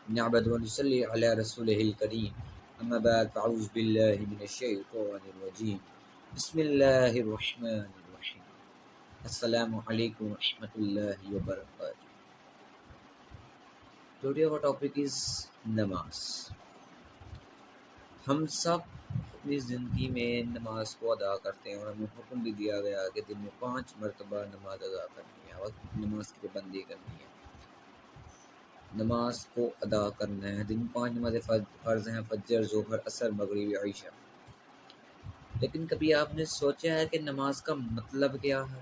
نعبد ونصلي على رسوله الكريم أما بعد فأعوذ بالله من الشيطان الرجيم بسم الله الرحمن الرحيم السلام علیکم ورحمۃ اللہ وبرکاتہ. Today our topic is نماز. ہم سب اپنی زندگی میں نماز کو ادا کرتے ہیں اور ہمیں حکم بھی دیا گیا کہ دن میں 5 مرتبہ نماز ادا کرنی ہے، وقت نماز کی پابندی کرنی ہے، نماز کو ادا کرنا ہے. دن 5 نمازیں فرض ہیں: فجر، ظہر، عصر، مغرب، عشاء. لیکن کبھی آپ نے سوچا ہے کہ نماز کا مطلب کیا ہے؟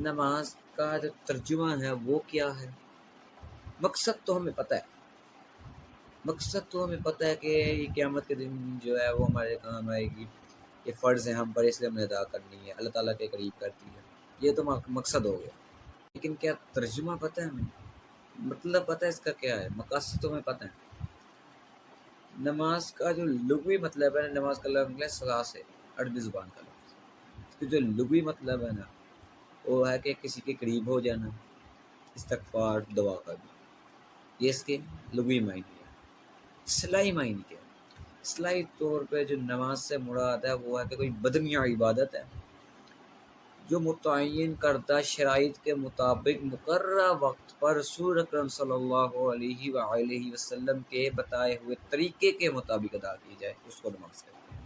نماز کا جو ترجمہ ہے وہ کیا ہے؟ مقصد تو ہمیں پتہ ہے، کہ یہ قیامت کے دن جو ہے وہ ہمارے کام آئے گی، یہ فرض ہے ہم پر، اس لیے ہم نے ادا کرنی ہے، اللہ تعالیٰ کے قریب کرتی ہے. یہ تو مقصد ہو گیا. لیکن کیا ترجمہ پتہ ہے ہمیں؟ مطلب پتہ ہے اس کا کیا ہے؟ مقاصد تو ہمیں پتہ ہے. نماز کا جو لغوی مطلب ہے، نماز کا لفظ ہے صلاح سے، عربی زبان کا لفظ. اس کا جو لغوی مطلب ہے نا، وہ ہے کہ کسی کے قریب ہو جانا، استغفار، دعا کرنا. یہ اس کے لغوی معنی ہے. اصطلاحی معنی کیا ہے؟ اصطلاحی طور پہ جو نماز سے مراد ہے وہ ہے کہ کوئی بدنیہ عبادت ہے جو متعین کردہ شرائط کے مطابق مقررہ وقت پر رسول اکرم صلی اللہ علیہ وآلہ وسلم کے بتائے ہوئے طریقے کے مطابق ادا کی جائے، اس کو نماز کہتے ہیں.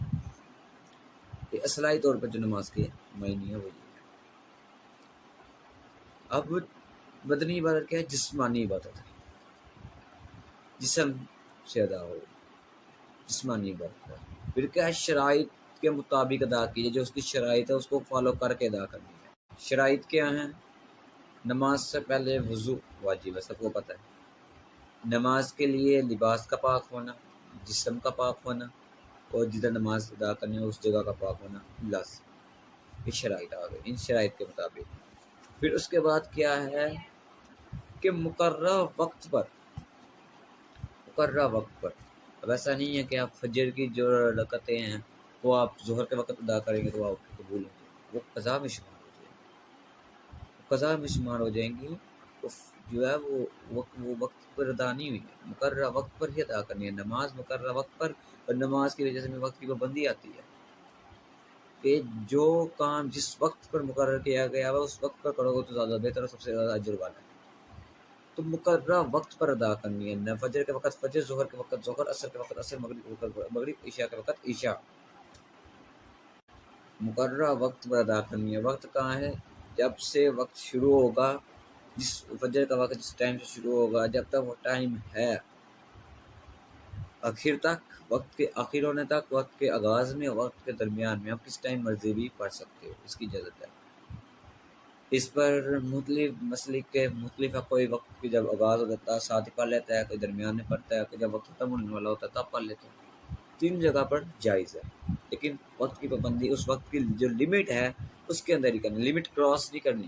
یہ اصطلاحی طور پر جو نماز کے معنی ہے وہ یہ ہے. اب بدنی عبادت کیا ہے؟ جسمانی عبادت ہے، جسم سے ادا ہو، جسمانی عبادت ہے. پھر کیا ہے؟ شرائط کے مطابق ادا کی جائے، جو اس کی شرائط ہے اس کو فالو کر کے ادا کرنی ہے. شرائط کیا ہیں؟ نماز سے پہلے وضو واجب ہے، سب کو پتہ ہے. نماز کے لیے لباس کا پاک ہونا، جسم کا پاک ہونا، اور جدھر نماز ادا کرنی ہے اس جگہ کا پاک ہونا لازم. یہ شرائط آ گئی، ان شرائط کے مطابق. پھر اس کے بعد کیا ہے کہ مقررہ وقت پر، اب ایسا نہیں ہے کہ آپ فجر کی جو رکعتیں ہیں وہ آپ ظہر کے وقت ادا کریں گے تو آپ کو قبول ہوں گے، وہ قضا میں شمار ہو جائیں گی. جو ہے وہ وقت پر ادا نہیں ہوئی ہے، مقررہ وقت پر ہی ادا کرنی ہے نماز، مقررہ وقت پر. اور نماز کی وجہ سے وقت کی پابندی آتی ہے کہ جو کام جس وقت پر مقرر کیا گیا ہے اس وقت پر کرو گے تو زیادہ بہتر اور سب سے زیادہ اجر والا ہے. تو مقررہ وقت پر ادا کرنی ہے. فجر کے وقت فجر، ظہر کے وقت ظہر، عصر کے وقت عصر، مغرب کے وقت مغرب، عشاء کے وقت عشاء. مقررہ وقت پر ادا کرنی ہے. وقت کہاں ہے؟ جب سے وقت شروع ہوگا، جس فجر کا وقت جس ٹائم سے شروع ہوگا، جب تک وہ ٹائم ہے آخر تک، وقت کے آخر ہونے تک، وقت کے آغاز میں، وقت کے درمیان میں آپ کس ٹائم مرضی بھی پڑھ سکتے ہو، اس کی اجازت ہے. اس پر مختلف مسلک کے مختلف ہے. کوئی وقت کی جب آغاز ہو جاتا ہے ساتھ ہی پڑھ لیتا ہے، کوئی درمیان میں پڑھتا ہے، کوئی جب وقت ختم ہونے والا ہوتا ہے تب پڑھ لیتا ہے. 3 جگہ پر جائز ہے. لیکن وقت کی پابندی اس وقت کی جو لمٹ ہے اس کے اندر ہی کرنی، لمٹ کراس نہیں کرنی.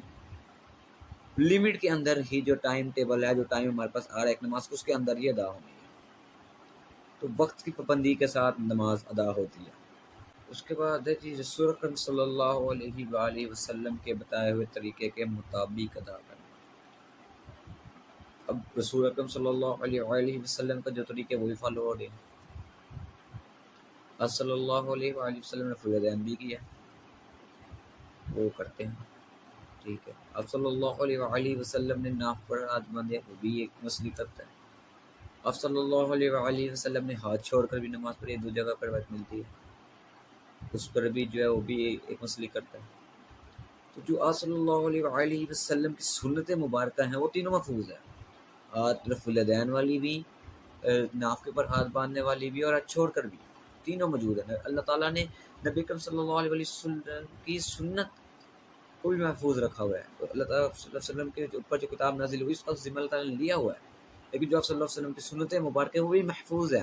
لمٹ کے اندر ہی جو ٹائم ٹیبل ہے، جو ٹائم ہمارے پاس آ رہا ہے ایک نماز کو، اس کے اندر ہی ادا ہونی ہے. تو وقت کی پابندی کے ساتھ نماز ادا ہوتی ہے. اس کے بعد ہے جی رسول اکرم صلی اللہ علیہ وآلہ وسلم کے بتائے ہوئے طریقے کے مطابق ادا کرنا. اب رسول اکرم صلی اللہ علیہ وآلہ وسلم کا جو طریقے وہی فالو ہو رہے ہیں. آپ صلی اللہ علیہ وآلہ وسلم نے رفع الیدین بھی کیا، وہ کرتے ہیں، ٹھیک ہے. آپ صلی اللہ علیہ وآلہ وسلم نے ناف پر ہاتھ باندھے، وہ بھی ایک مسئلہ کرتا ہے. آپ صلی اللہ علیہ وآلہ وسلم نے ہاتھ چھوڑ کر بھی نماز پڑھی، 2 جگہ پر بات ملتی ہے، اس پر بھی جو ہے وہ بھی ایک مسئلہ کرتا ہے. تو جو آپ صلی اللہ علیہ وآلہ وسلم کی سنت مبارکہ ہیں وہ تینوں محفوظ ہیں. ہاتھ رفع الیدین والی بھی، ناف کے اوپر ہاتھ باندھنے والی بھی، اور ہاتھ چھوڑ کر بھی، تینوں موجود ہیں. اللہ تعالیٰ نے نبی کریم صلی اللہ علیہ وسلم کی سنت کو بھی محفوظ رکھا ہوا ہے. تو اللہ تعالیٰ صلی اللہ علیہ وسلم کے اوپر جو کتاب نازل ہوئی اس کا ذمہ اللہ تعالیٰ نے لیا ہوا ہے، لیکن جو آپ صلی اللہ علیہ وسلم کی سنت مبارکہ وہ بھی محفوظ ہے،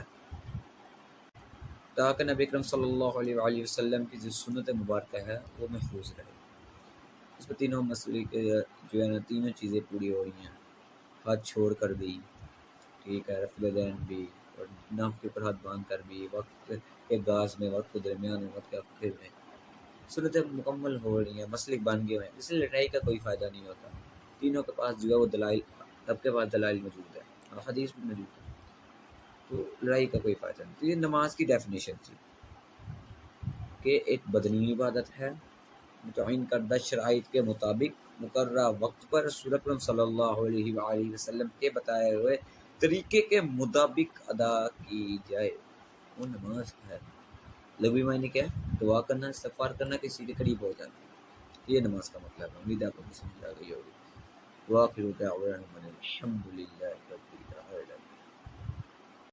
تاکہ نبی کریم صلی اللہ علیہ وآلہ وسلم کی جو سنت مبارکہ ہے وہ محفوظ رہے. اس میں تینوں مسئلے کے جو ہے نا تینوں چیزیں پوری ہو رہی ہیں. ہاتھ چھوڑ کر بھی، ٹھیک ہے، رفع الیدین بھی، اور ناف کے اوپر ہاتھ باندھ کر بھی، وقت کے آغاز میں، وقت کے درمیان میں، وقت کے آخر میں سنتیں مکمل ہو رہی ہیں، مسلک بن گئے ہیں. اس لیے لڑائی کا کوئی فائدہ نہیں ہوتا. تینوں کے پاس جو ہے وہ دلائل، سب کے پاس دلائل موجود ہے. اور حدیث بھی موجود ہے، تو لڑائی کا کوئی فائدہ نہیں۔ تو یہ نماز کی ڈیفینیشن تھی کہ ایک بدنی عبادت ہے متعین کردہ شرائط کے مطابق مقررہ وقت پر رسول اکرم صلی اللہ علیہ وآلہ وسلم کے بتائے ہوئے طریقے کے مطابق ادا کی جائے، وہ نماز ہے۔ لغوی معنی کیا ہے؟ دعا کرنا، استغفار کرنا، کسی کے قریب ہو جانا، یہ نماز کا مطلب ہے۔ امید ہے آپ کو سمجھ آ گئی ہوگی۔ وآخر دعوانا الحمد للہ رب